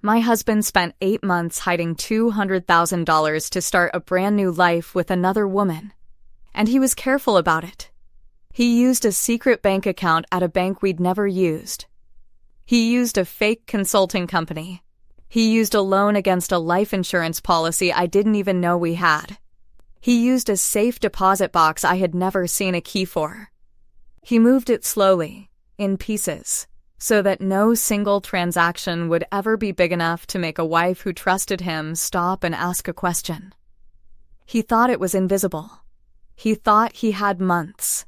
My husband spent 8 months hiding $200,000 to start a brand new life with another woman. And he was careful about it. He used a secret bank account at a bank we'd never used. He used a fake consulting company. He used a loan against a life insurance policy I didn't even know we had. He used a safe deposit box I had never seen a key for. He moved it slowly, in pieces, so that no single transaction would ever be big enough to make a wife who trusted him stop and ask a question. He thought it was invisible. He thought he had months.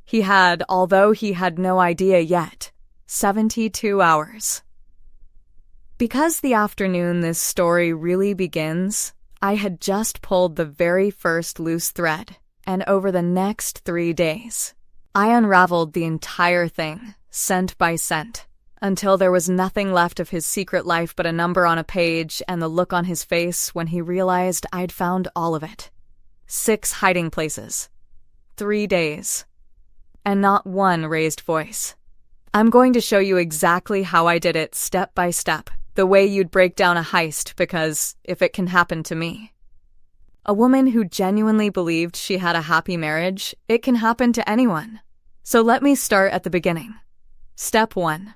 He had, although he had no idea yet, 72 hours. Because the afternoon this story really begins, I had just pulled the very first loose thread, and over the next 3 days, I unraveled the entire thing, cent by cent, until there was nothing left of his secret life but a number on a page and the look on his face when he realized I'd found all of it. 6 hiding places, 3 days, and not one raised voice. I'm going to show you exactly how I did it step by step, the way you'd break down a heist, because if it can happen to me. A woman who genuinely believed she had a happy marriage, it can happen to anyone. So let me start at the beginning. Step 1.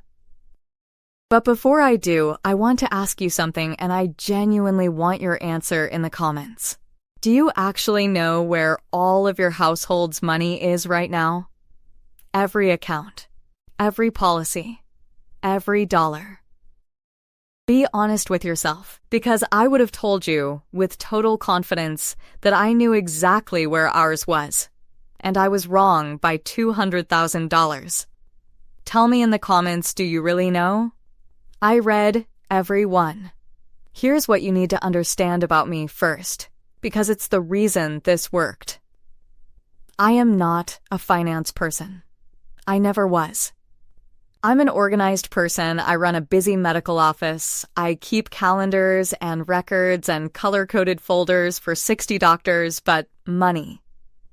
But before I do, I want to ask you something, and I genuinely want your answer in the comments. Do you actually know where all of your household's money is right now? Every account, every policy, every dollar. Be honest with yourself, because I would have told you, with total confidence, that I knew exactly where ours was. And I was wrong by $200,000. Tell me in the comments, do you really know? I read every one. Here's what you need to understand about me first, because it's the reason this worked. I am not a finance person. I never was. I'm an organized person. I run a busy medical office. I keep calendars and records and color-coded folders for 60 doctors, but money,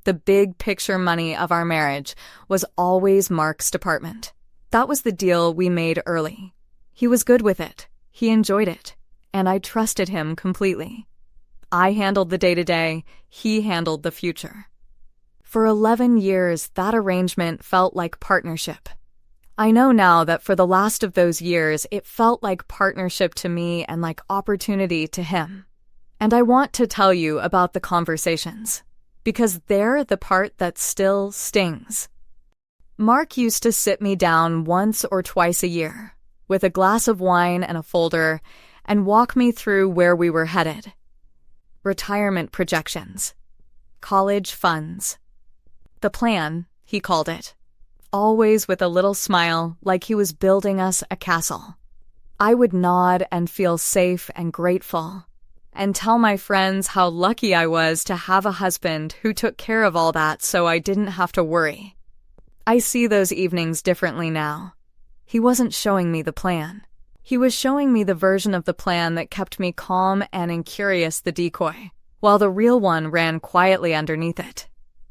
the big picture money of our marriage, was always Mark's department. That was the deal we made early. He was good with it. He enjoyed it. And I trusted him completely. I handled the day-to-day. He handled the future. For 11 years, that arrangement felt like partnership. I know now that for the last of those years, it felt like partnership to me and like opportunity to him. And I want to tell you about the conversations, because they're the part that still stings. Mark used to sit me down once or twice a year, with a glass of wine and a folder, and walk me through where we were headed. Retirement projections. College funds. The plan, he called it. Always with a little smile, like he was building us a castle. I would nod and feel safe and grateful, and tell my friends how lucky I was to have a husband who took care of all that so I didn't have to worry. I see those evenings differently now. He wasn't showing me the plan. He was showing me the version of the plan that kept me calm and incurious, the decoy, while the real one ran quietly underneath it.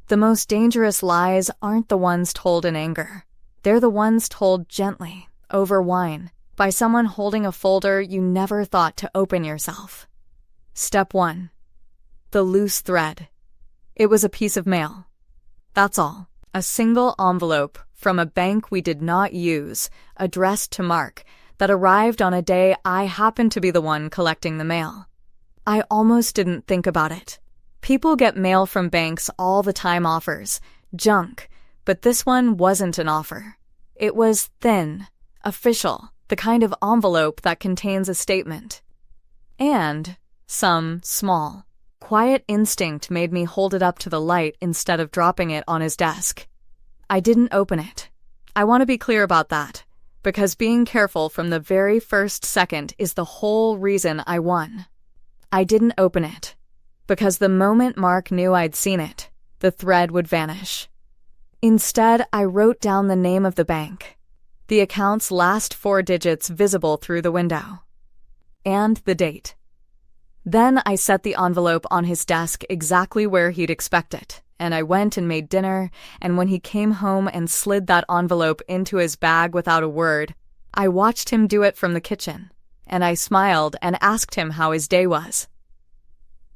The most dangerous lies aren't the ones told in anger. They're the ones told gently, over wine, by someone holding a folder you never thought to open yourself. Step 1. The loose thread. It was a piece of mail. That's all. A single envelope from a bank we did not use, addressed to Mark, that arrived on a day I happened to be the one collecting the mail. I almost didn't think about it. People get mail from banks all the time, offers, junk, but this one wasn't an offer. It was thin, official, the kind of envelope that contains a statement. And some small, quiet instinct made me hold it up to the light instead of dropping it on his desk. I didn't open it. I want to be clear about that, because being careful from the very first second is the whole reason I won. I didn't open it, because the moment Mark knew I'd seen it, the thread would vanish. Instead, I wrote down the name of the bank, the account's last 4 digits visible through the window, and the date. Then I set the envelope on his desk exactly where he'd expect it, and I went and made dinner, and when he came home and slid that envelope into his bag without a word, I watched him do it from the kitchen, and I smiled and asked him how his day was.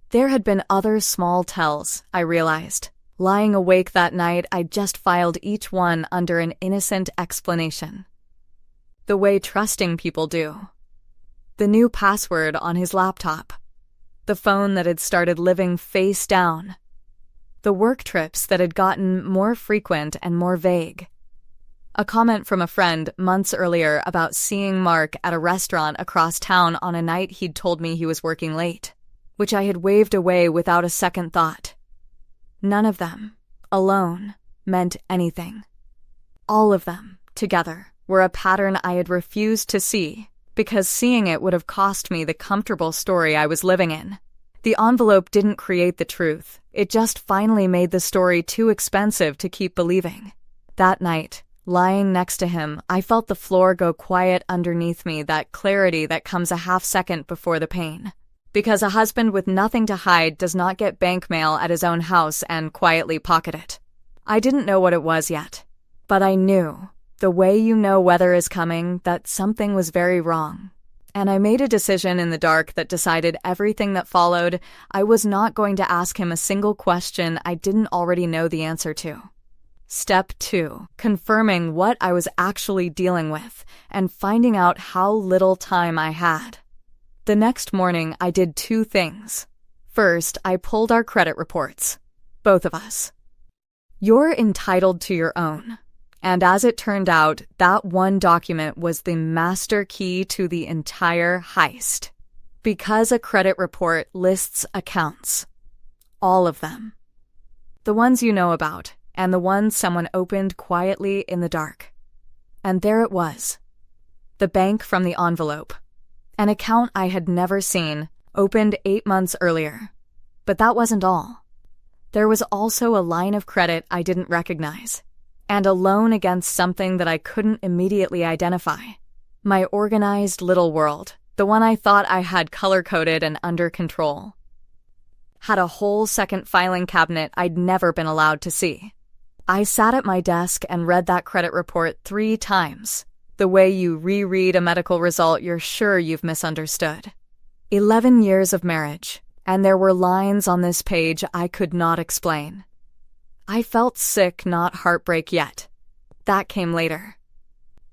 There had been other small tells, I realized. Lying awake that night, I just filed each one under an innocent explanation. The way trusting people do. The new password on his laptop. The phone that had started living face down. The work trips that had gotten more frequent and more vague. A comment from a friend months earlier about seeing Mark at a restaurant across town on a night he'd told me he was working late, which I had waved away without a second thought. None of them, alone, meant anything. All of them, together, were a pattern I had refused to see, because seeing it would have cost me the comfortable story I was living in. The envelope didn't create the truth. It just finally made the story too expensive to keep believing. That night, lying next to him, I felt the floor go quiet underneath me, that clarity that comes a half second before the pain. Because a husband with nothing to hide does not get bank mail at his own house and quietly pocket it. I didn't know what it was yet, but I knew, the way you know weather is coming, that something was very wrong. And I made a decision in the dark that decided everything that followed. I was not going to ask him a single question I didn't already know the answer to. Step 2, confirming what I was actually dealing with and finding out how little time I had. The next morning, I did 2 things. First, I pulled our credit reports. Both of us. You're entitled to your own. And as it turned out, that one document was the master key to the entire heist. Because a credit report lists accounts. All of them. The ones you know about, and the ones someone opened quietly in the dark. And there it was. The bank from the envelope. An account I had never seen, opened 8 months earlier. But that wasn't all. There was also a line of credit I didn't recognize, and a loan against something that I couldn't immediately identify. My organized little world, the one I thought I had color-coded and under control, had a whole second filing cabinet I'd never been allowed to see. I sat at my desk and read that credit report 3 times. The way you reread a medical result you're sure you've misunderstood. 11 years of marriage, and there were lines on this page I could not explain. I felt sick, not heartbreak yet. That came later.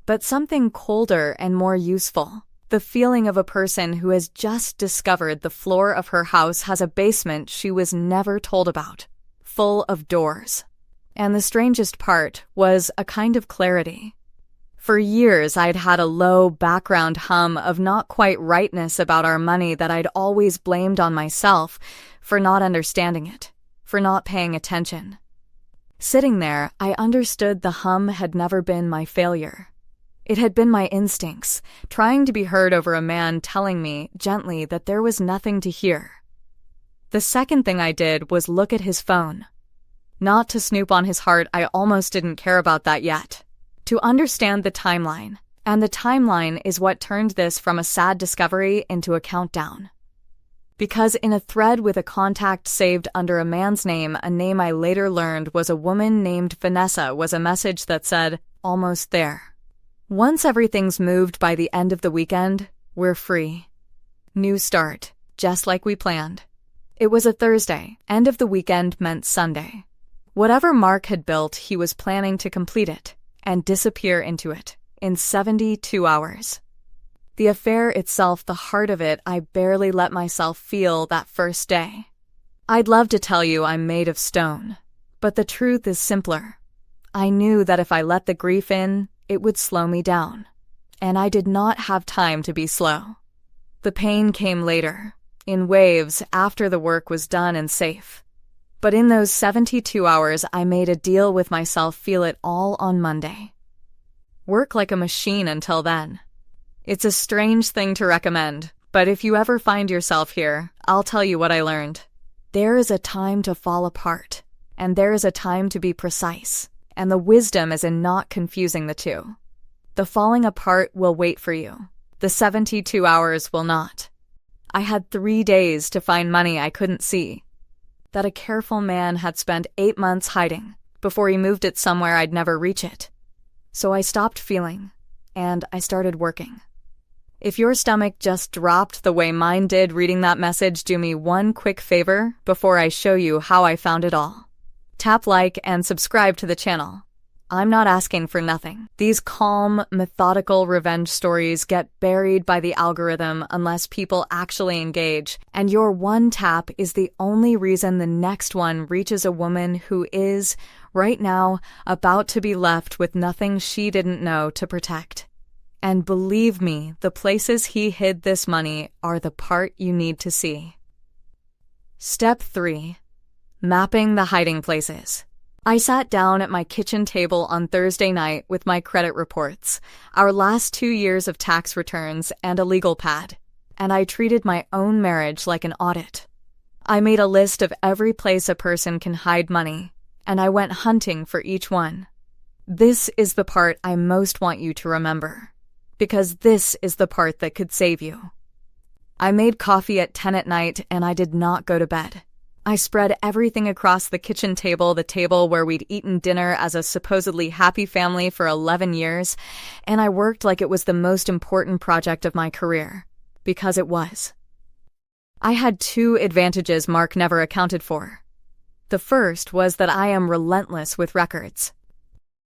But something colder and more useful. The feeling of a person who has just discovered the floor of her house has a basement she was never told about, full of doors. And the strangest part was a kind of clarity. For years, I'd had a low background hum of not quite rightness about our money that I'd always blamed on myself for not understanding it, for not paying attention. Sitting there, I understood the hum had never been my failure. It had been my instincts, trying to be heard over a man telling me, gently, that there was nothing to hear. The second thing I did was look at his phone. Not to snoop on his heart, I almost didn't care about that yet. To understand the timeline, and the timeline is what turned this from a sad discovery into a countdown. Because in a thread with a contact saved under a man's name, a name I later learned was a woman named Vanessa, was a message that said, "Almost there." Once everything's moved by the end of the weekend, we're free. New start, just like we planned. It was a Thursday. End of the weekend meant Sunday. Whatever Mark had built, he was planning to complete it and disappear into it in 72 hours. The affair itself, the heart of it, I barely let myself feel that first day. I'd love to tell you I'm made of stone, but the truth is simpler. I knew that if I let the grief in, it would slow me down, and I did not have time to be slow. The pain came later, in waves after the work was done and safe. But in those 72 hours, I made a deal with myself, feel it all on Monday. Work like a machine until then. It's a strange thing to recommend, but if you ever find yourself here, I'll tell you what I learned. There is a time to fall apart, and there is a time to be precise, and the wisdom is in not confusing the two. The falling apart will wait for you. The 72 hours will not. I had 3 days to find money I couldn't see, that a careful man had spent 8 months hiding before he moved it somewhere I'd never reach it. So I stopped feeling, and I started working. If your stomach just dropped the way mine did reading that message, do me one quick favor before I show you how I found it all. Tap like and subscribe to the channel. I'm not asking for nothing. These calm, methodical revenge stories get buried by the algorithm unless people actually engage, and your one tap is the only reason the next one reaches a woman who is, right now, about to be left with nothing she didn't know to protect. And believe me, the places he hid this money are the part you need to see. Step 3. Mapping the hiding places. I sat down at my kitchen table on Thursday night with my credit reports, our last 2 years of tax returns, and a legal pad, and I treated my own marriage like an audit. I made a list of every place a person can hide money, and I went hunting for each one. This is the part I most want you to remember, because this is the part that could save you. I made coffee at 10 at night, and I did not go to bed. I spread everything across the kitchen table, the table where we'd eaten dinner as a supposedly happy family for 11 years, and I worked like it was the most important project of my career, because it was. I had 2 advantages Mark never accounted for. The first was that I am relentless with records.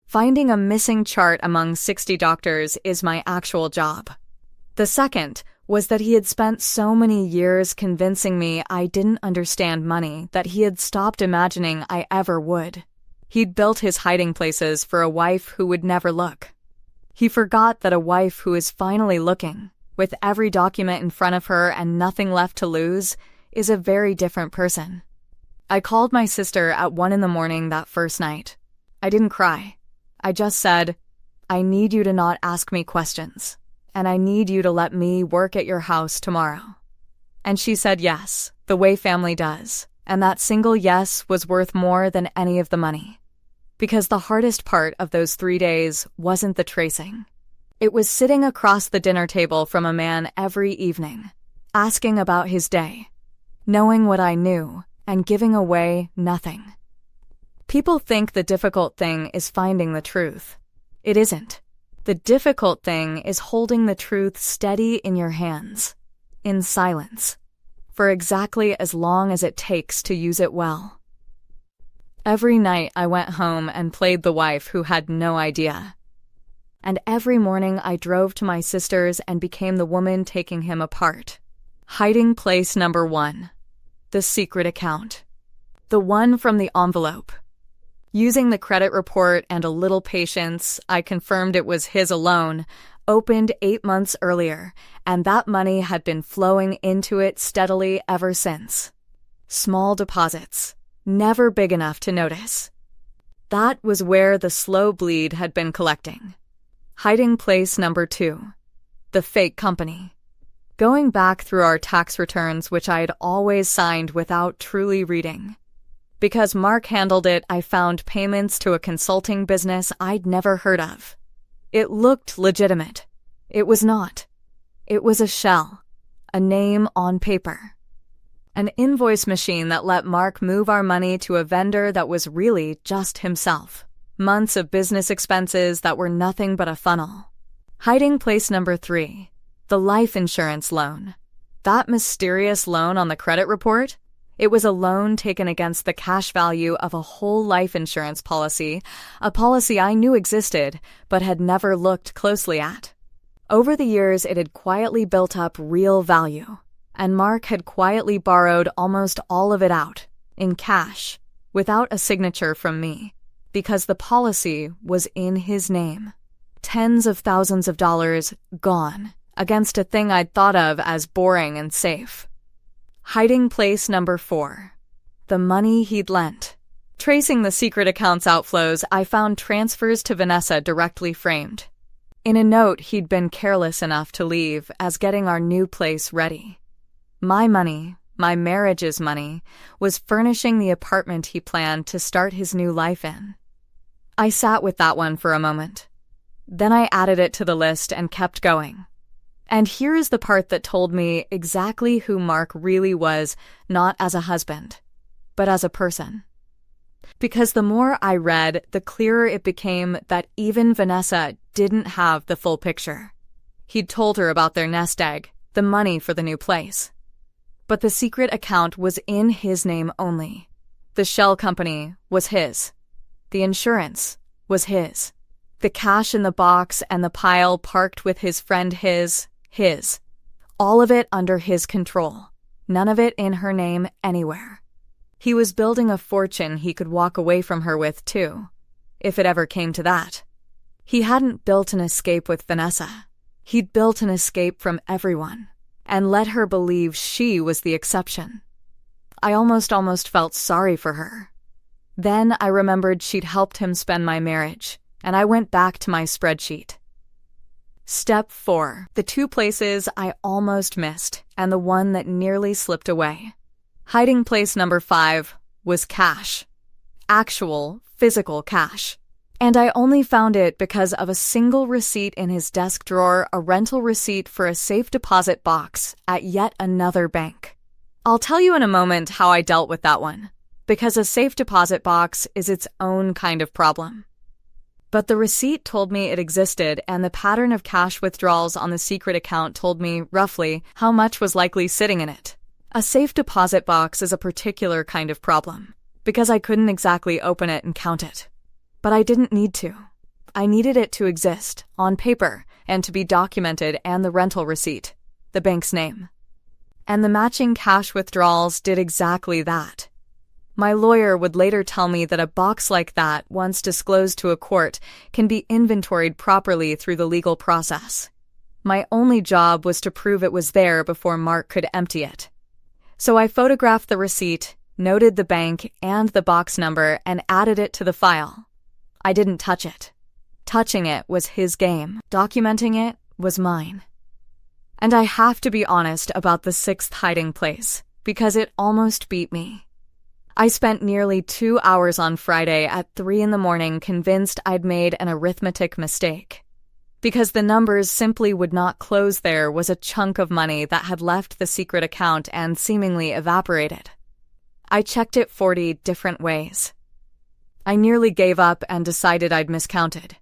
Finding a missing chart among 60 doctors is my actual job. The second was that he had spent so many years convincing me I didn't understand money that he had stopped imagining I ever would. He'd built his hiding places for a wife who would never look. He forgot that a wife who is finally looking, with every document in front of her and nothing left to lose, is a very different person. I called my sister at 1 a.m. that first night. I didn't cry. I just said, I need you to not ask me questions, and I need you to let me work at your house tomorrow. And she said yes, the way family does, and that single yes was worth more than any of the money. Because the hardest part of those 3 days wasn't the tracing. It was sitting across the dinner table from a man every evening, asking about his day, knowing what I knew, and giving away nothing. People think the difficult thing is finding the truth. It isn't. The difficult thing is holding the truth steady in your hands, in silence, for exactly as long as it takes to use it well. Every night I went home and played the wife who had no idea. And every morning I drove to my sister's and became the woman taking him apart. Hiding place number 1. The secret account. The one from the envelope. Using the credit report and a little patience, I confirmed it was his alone, opened 8 months earlier, and that money had been flowing into it steadily ever since. Small deposits, never big enough to notice. That was where the slow bleed had been collecting. Hiding place number 2. The fake company. Going back through our tax returns, which I had always signed without truly reading. Because Mark handled it, I found payments to a consulting business I'd never heard of. It looked legitimate. It was not. It was a shell, a name on paper. An invoice machine that let Mark move our money to a vendor that was really just himself. Months of business expenses that were nothing but a funnel. Hiding place number 3. The life insurance loan. That mysterious loan on the credit report? It was a loan taken against the cash value of a whole life insurance policy, a policy I knew existed, but had never looked closely at. Over the years, it had quietly built up real value, and Mark had quietly borrowed almost all of it out, in cash, without a signature from me, because the policy was in his name. Tens of thousands of dollars gone, against a thing I'd thought of as boring and safe. Hiding place number 4. The money he'd lent. Tracing the secret accounts outflows, I found transfers to Vanessa directly framed. In a note, he'd been careless enough to leave as getting our new place ready. My money, my marriage's money, was furnishing the apartment he planned to start his new life in. I sat with that one for a moment. Then I added it to the list and kept going. And here is the part that told me exactly who Mark really was, not as a husband, but as a person. Because the more I read, the clearer it became that even Vanessa didn't have the full picture. He'd told her about their nest egg, the money for the new place. But the secret account was in his name only. The shell company was his. The insurance was his. The cash in the box and the pile parked with his friend his. All of it under his control. None of it in her name anywhere. He was building a fortune he could walk away from her with, too, if it ever came to that. He hadn't built an escape with Vanessa. He'd built an escape from everyone, and let her believe she was the exception. I almost felt sorry for her. Then I remembered she'd helped him spend my marriage, and I went back to my spreadsheet. Step 4. The 2 places I almost missed, and the one that nearly slipped away. Hiding place number 5 was cash. Actual, physical cash. And I only found it because of a single receipt in his desk drawer, a rental receipt for a safe deposit box at yet another bank. I'll tell you in a moment how I dealt with that one, because a safe deposit box is its own kind of problem. But the receipt told me it existed, and the pattern of cash withdrawals on the secret account told me, roughly, how much was likely sitting in it. A safe deposit box is a particular kind of problem, because I couldn't exactly open it and count it. But I didn't need to. I needed it to exist, on paper, and to be documented, and the rental receipt, the bank's name. And the matching cash withdrawals did exactly that. My lawyer would later tell me that a box like that, once disclosed to a court, can be inventoried properly through the legal process. My only job was to prove it was there before Mark could empty it. So I photographed the receipt, noted the bank and the box number, and added it to the file. I didn't touch it. Touching it was his game. Documenting it was mine. And I have to be honest about the 6th hiding place, because it almost beat me. I spent nearly 2 hours on Friday at 3 a.m. convinced I'd made an arithmetic mistake. Because the numbers simply would not close. There was a chunk of money that had left the secret account and seemingly evaporated. I checked it 40 different ways. I nearly gave up and decided I'd miscounted.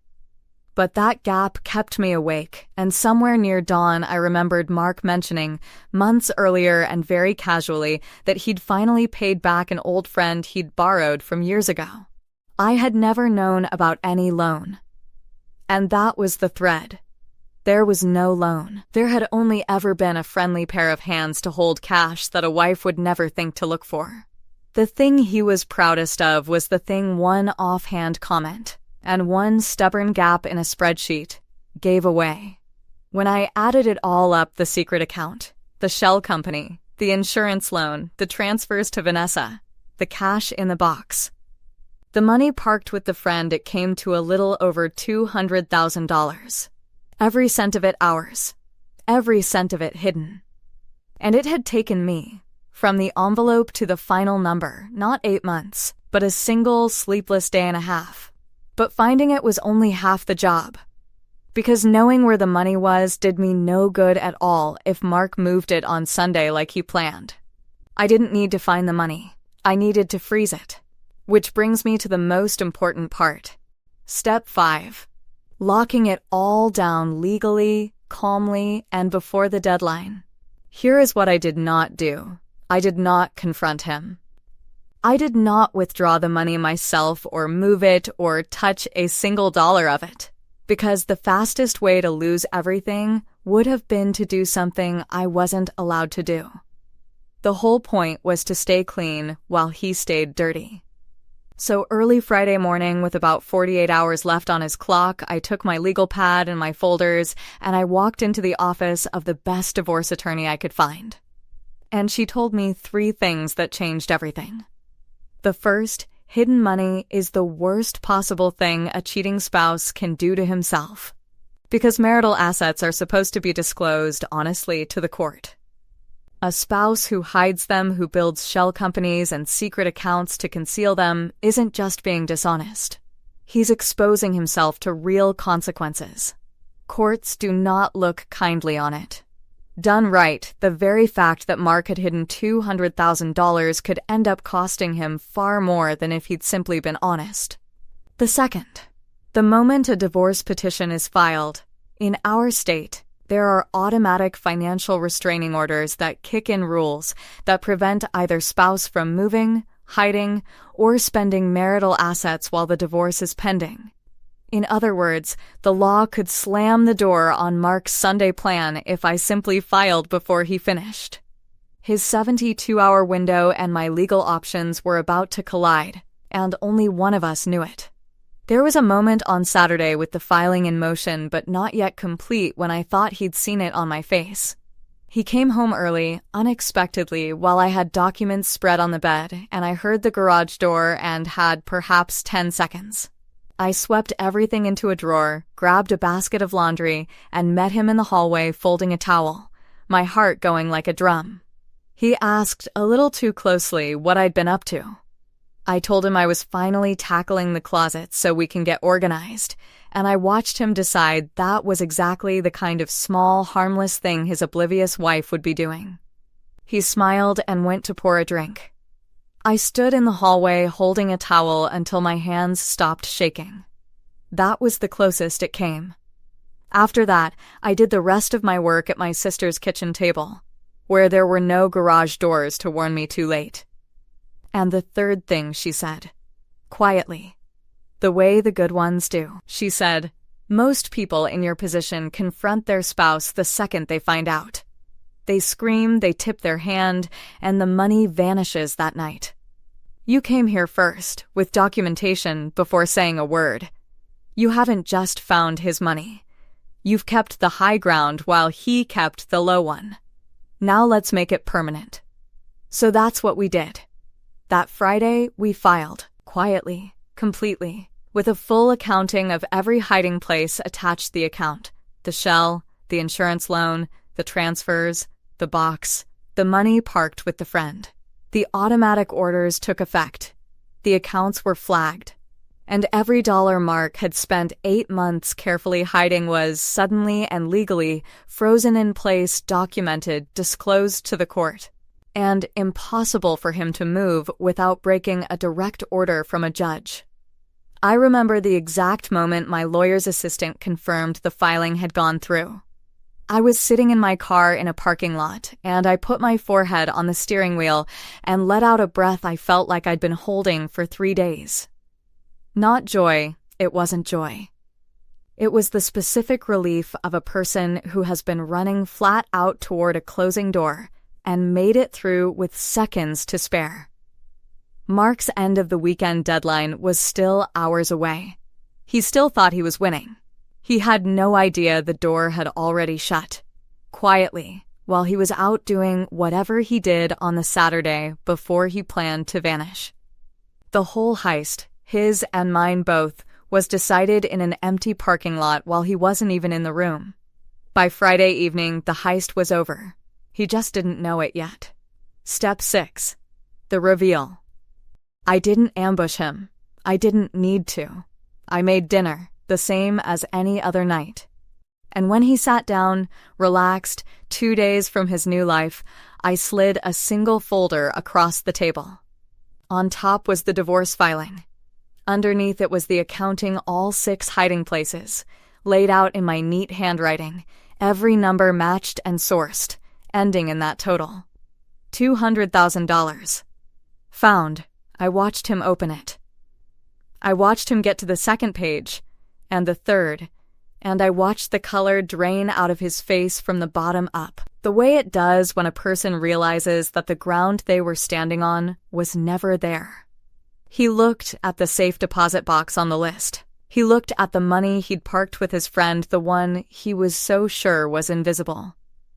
But that gap kept me awake, and somewhere near dawn I remembered Mark mentioning, months earlier and very casually, that he'd finally paid back an old friend he'd borrowed from years ago. I had never known about any loan. And that was the thread. There was no loan. There had only ever been a friendly pair of hands to hold cash that a wife would never think to look for. The thing he was proudest of was the thing one offhand comment, and one stubborn gap in a spreadsheet, gave away. When I added it all up, the secret account, the shell company, the insurance loan, the transfers to Vanessa, the cash in the box, the money parked with the friend, it came to a little over $200,000. Every cent of it ours. Every cent of it hidden. And it had taken me, from the envelope to the final number, not 8 months, but a single sleepless day and a half. But finding it was only half the job. Because knowing where the money was did me no good at all if Mark moved it on Sunday like he planned. I didn't need to find the money. I needed to freeze it. Which brings me to the most important part. Step 5. Locking it all down legally, calmly, and before the deadline. Here is what I did not do. I did not confront him. I did not withdraw the money myself or move it or touch a single dollar of it, because the fastest way to lose everything would have been to do something I wasn't allowed to do. The whole point was to stay clean while he stayed dirty. So early Friday morning, with about 48 hours left on his clock, I took my legal pad and my folders, and I walked into the office of the best divorce attorney I could find. And she told me 3 things that changed everything. The first, hidden money is the worst possible thing a cheating spouse can do to himself, because marital assets are supposed to be disclosed honestly to the court. A spouse who hides them, who builds shell companies and secret accounts to conceal them, isn't just being dishonest. He's exposing himself to real consequences. Courts do not look kindly on it. Done right, the very fact that Mark had hidden $200,000 could end up costing him far more than if he'd simply been honest. The second, the moment a divorce petition is filed, in our state, There are automatic financial restraining orders that kick in rules that prevent either spouse from moving, hiding, or spending marital assets while the divorce is pending. In other words, the law could slam the door on Mark's Sunday plan if I simply filed before he finished. His 72-hour window and my legal options were about to collide, and only one of us knew it. There was a moment on Saturday with the filing in motion but not yet complete when I thought he'd seen it on my face. He came home early, unexpectedly, while I had documents spread on the bed, and I heard the garage door and had perhaps 10 seconds. I swept everything into a drawer, grabbed a basket of laundry, and met him in the hallway folding a towel, my heart going like a drum. He asked a little too closely what I'd been up to. I told him I was finally tackling the closet so we can get organized, and I watched him decide that was exactly the kind of small, harmless thing his oblivious wife would be doing. He smiled and went to pour a drink. I stood in the hallway holding a towel until my hands stopped shaking. That was the closest it came. After that, I did the rest of my work at my sister's kitchen table, where there were no garage doors to warn me too late. And the third thing she said, quietly, the way the good ones do. She said, most people in your position confront their spouse the second they find out. They scream, they tip their hand, and the money vanishes that night. You came here first, with documentation, before saying a word. You haven't just found his money. You've kept the high ground while he kept the low one. Now let's make it permanent. So that's what we did. That Friday, we filed, quietly, completely, with a full accounting of every hiding place attached to the account, the shell, the insurance loan, the transfers, the box, the money parked with the friend. The automatic orders took effect. The accounts were flagged. And every dollar Mark had spent 8 months carefully hiding was suddenly and legally frozen in place, documented, disclosed to the court. And impossible for him to move without breaking a direct order from a judge. I remember the exact moment my lawyer's assistant confirmed the filing had gone through. I was sitting in my car in a parking lot, and I put my forehead on the steering wheel and let out a breath I felt like I'd been holding for 3 days. Not joy, it wasn't joy. It was the specific relief of a person who has been running flat out toward a closing door and made it through with seconds to spare. Mark's end of the weekend deadline was still hours away. He still thought he was winning. He had no idea the door had already shut. Quietly, while he was out doing whatever he did on the Saturday before he planned to vanish. The whole heist, his and mine both, was decided in an empty parking lot while he wasn't even in the room. By Friday evening, the heist was over. He just didn't know it yet. Step 6. The reveal. I didn't ambush him. I didn't need to. I made dinner, the same as any other night. And when he sat down, relaxed, 2 days from his new life, I slid a single folder across the table. On top was the divorce filing. Underneath it was the accounting all 6 hiding places, laid out in my neat handwriting, every number matched and sourced, ending in that total. $200,000. Found. I watched him open it. I watched him get to the second page, and the third, and I watched the color drain out of his face from the bottom up, the way it does when a person realizes that the ground they were standing on was never there. He looked at the safe deposit box on the list. He looked at the money he'd parked with his friend, the one he was so sure was invisible.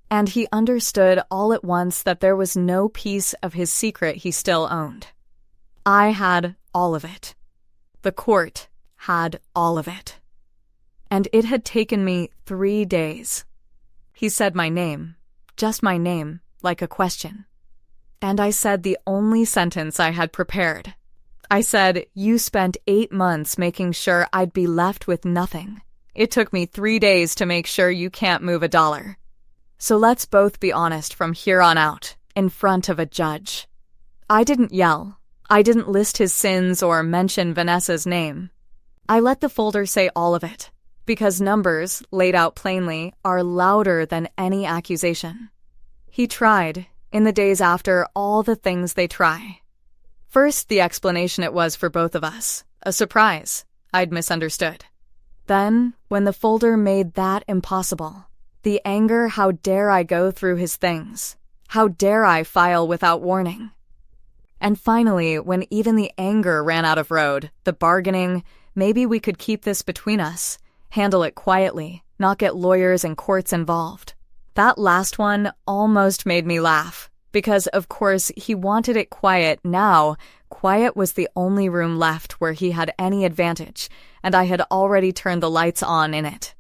And he understood all at once that there was no piece of his secret he still owned. I had all of it. The court had all of it. And it had taken me 3 days. He said my name, just my name, like a question. And I said the only sentence I had prepared. I said, you spent 8 months making sure I'd be left with nothing. It took me 3 days to make sure you can't move a dollar. So let's both be honest from here on out, in front of a judge. I didn't yell. I didn't list his sins or mention Vanessa's name. I let the folder say all of it. Because numbers, laid out plainly, are louder than any accusation. He tried, in the days after, all the things they try. First, the explanation it was for both of us. A surprise. I'd misunderstood. Then, when the folder made that impossible, the anger, how dare I go through his things? How dare I file without warning? And finally, when even the anger ran out of road, the bargaining, maybe we could keep this between us, handle it quietly, not get lawyers and courts involved. That last one almost made me laugh, because of course he wanted it quiet now. Quiet was the only room left where he had any advantage, and I had already turned the lights on in it.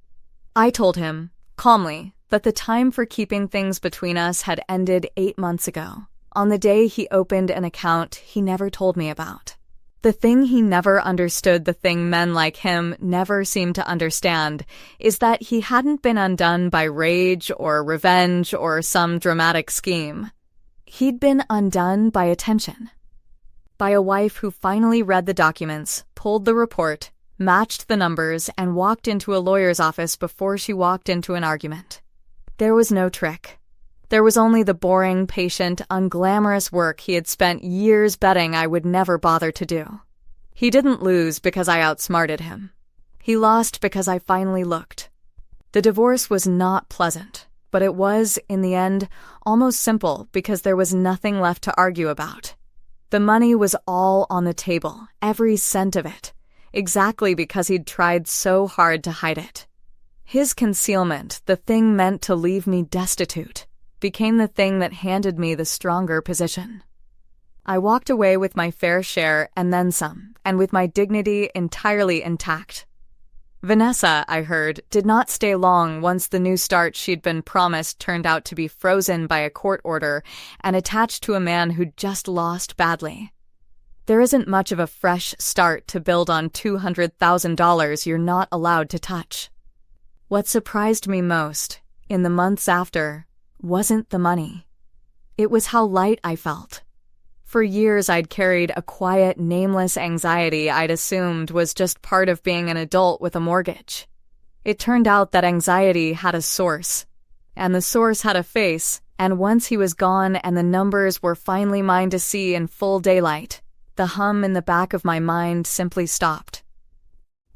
I told him, calmly, that the time for keeping things between us had ended 8 months ago, on the day he opened an account he never told me about. The thing he never understood, the thing men like him never seemed to understand, is that he hadn't been undone by rage or revenge or some dramatic scheme. He'd been undone by attention. By a wife who finally read the documents, pulled the report, matched the numbers, and walked into a lawyer's office before she walked into an argument. There was no trick. There was only the boring, patient, unglamorous work he had spent years betting I would never bother to do. He didn't lose because I outsmarted him. He lost because I finally looked. The divorce was not pleasant, but it was, in the end, almost simple because there was nothing left to argue about. The money was all on the table, every cent of it, exactly because he'd tried so hard to hide it. His concealment, the thing meant to leave me destitute, became the thing that handed me the stronger position. I walked away with my fair share and then some, and with my dignity entirely intact. Vanessa, I heard, did not stay long once the new start she'd been promised turned out to be frozen by a court order and attached to a man who'd just lost badly. There isn't much of a fresh start to build on $200,000 you're not allowed to touch. What surprised me most, in the months after, wasn't the money. It was how light I felt. For years I'd carried a quiet, nameless anxiety I'd assumed was just part of being an adult with a mortgage. It turned out that anxiety had a source, and the source had a face, and once he was gone and the numbers were finally mine to see in full daylight, the hum in the back of my mind simply stopped.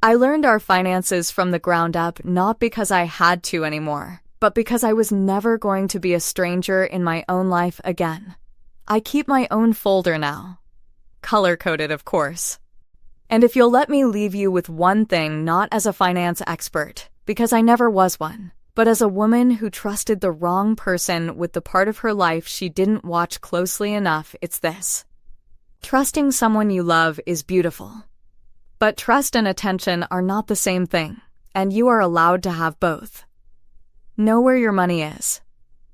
I learned our finances from the ground up not because I had to anymore, but because I was never going to be a stranger in my own life again. I keep my own folder now. Color-coded, of course. And if you'll let me leave you with one thing, not as a finance expert, because I never was one, but as a woman who trusted the wrong person with the part of her life she didn't watch closely enough, it's this. Trusting someone you love is beautiful. But trust and attention are not the same thing, and you are allowed to have both. Know where your money is.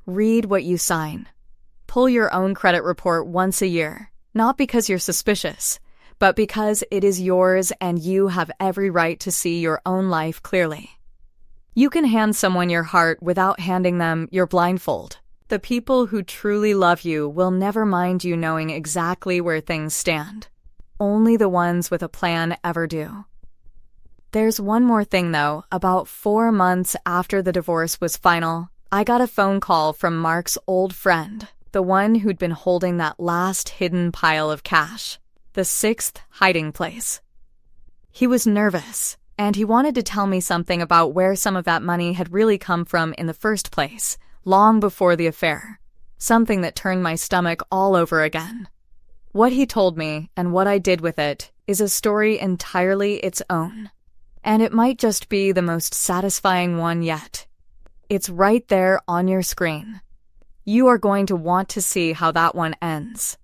Read what you sign. Pull your own credit report once a year, not because you're suspicious, but because it is yours and you have every right to see your own life clearly. You can hand someone your heart without handing them your blindfold. The people who truly love you will never mind you knowing exactly where things stand. Only the ones with a plan ever do. There's one more thing, though. About 4 months after the divorce was final, I got a phone call from Mark's old friend, the one who'd been holding that last hidden pile of cash, the 6th hiding place. He was nervous, and he wanted to tell me something about where some of that money had really come from in the first place, long before the affair, something that turned my stomach all over again. What he told me, and what I did with it, is a story entirely its own. And it might just be the most satisfying one yet. It's right there on your screen. You are going to want to see how that one ends.